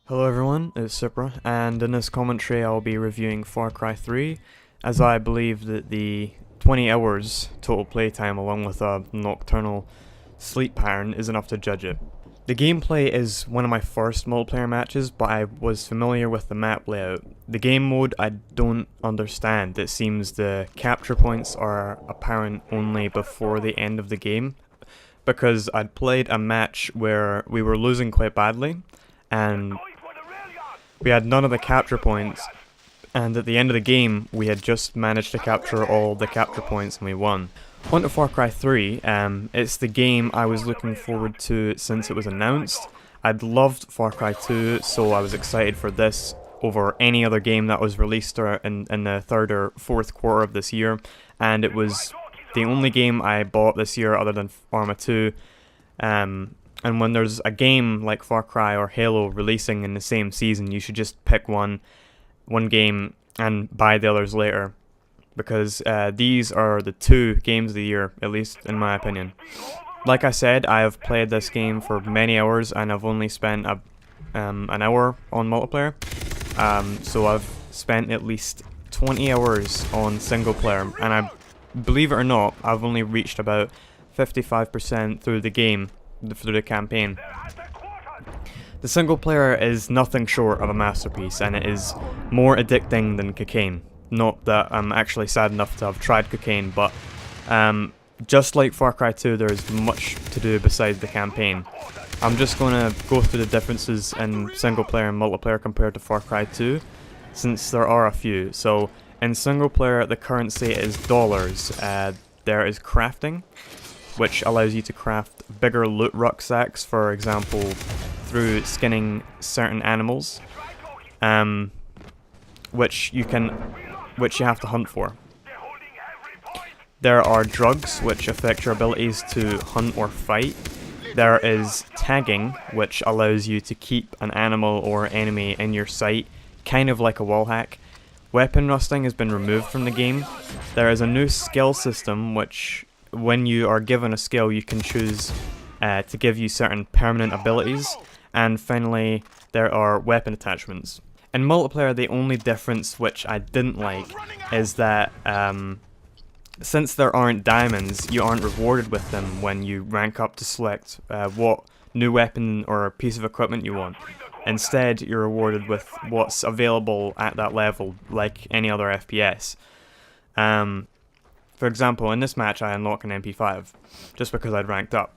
Hello everyone, it's Supra, and in this commentary I'll be reviewing Far Cry 3, as I believe that the 20 hours total playtime along with a nocturnal sleep pattern is enough to judge it. The gameplay is one of my first multiplayer matches, but I was familiar with the map layout. The game mode I don't understand. It seems the capture points are apparent only before the end of the game, because I'd played a match where we were losing quite badly, and we had none of the capture points, and at the end of the game we had just managed to capture all the capture points and we won. On to Far Cry 3, it's the game I was looking forward to since it was announced. I'd loved Far Cry 2, so I was excited for this over any other game that was released in the third or fourth quarter of this year, and it was the only game I bought this year other than Arma 2. And when there's a game like Far Cry or Halo releasing in the same season, you should just pick one game and buy the others later, because these are the two games of the year, at least in my opinion. Like I said, I have played this game for many hours and I've only spent an hour on multiplayer, so I've spent at least 20 hours on single player, and believe it or not, I've only reached about 55% through the game, through the campaign. The single player is nothing short of a masterpiece, and it is more addicting than cocaine. Not that I'm actually sad enough to have tried cocaine, but just like Far Cry 2, there's much to do besides the campaign. I'm just going to go through the differences in single player and multiplayer compared to Far Cry 2, since there are a few. So in single player, the currency is dollars. There is crafting, which allows you to craft bigger loot rucksacks, for example, through skinning certain animals, which you have to hunt for. There are drugs, which affect your abilities to hunt or fight. There is tagging, which allows you to keep an animal or enemy in your sight, kind of like a wall hack. Weapon rusting has been removed from the game. There is a new skill system, which when you are given a skill you can choose to give you certain permanent abilities. And finally, there are weapon attachments. In multiplayer, the only difference which I didn't like is that since there aren't diamonds, you aren't rewarded with them when you rank up to select what new weapon or piece of equipment you want. Instead, you're rewarded with what's available at that level, like any other FPS. For example, in this match I unlock an MP5, just because I'd ranked up.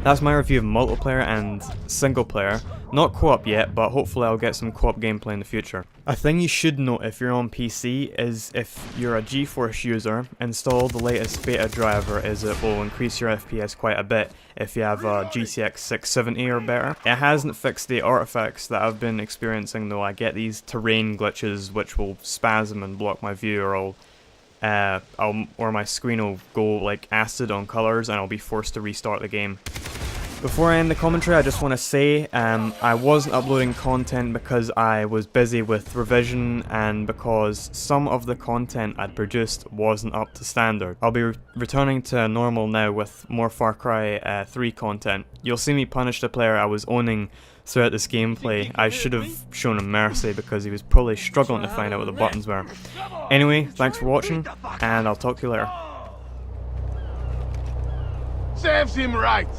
That's my review of multiplayer and single player. Not co-op yet, but hopefully I'll get some co-op gameplay in the future. A thing you should note if you're on PC is if you're a GeForce user, install the latest beta driver, as it will increase your FPS quite a bit if you have a GTX 670 or better. It hasn't fixed the artifacts that I've been experiencing though. I get these terrain glitches which will spasm and block my view, or or my screen will go like acid on colors and I'll be forced to restart the game. Before I end the commentary, I just want to say I wasn't uploading content because I was busy with revision and because some of the content I'd produced wasn't up to standard. I'll be returning to normal now with more Far Cry 3 content. You'll see me punish the player I was owning throughout this gameplay. I should have shown him mercy because he was probably struggling to find out what the buttons were. Anyway, thanks for watching, and I'll talk to you later. Serves him right.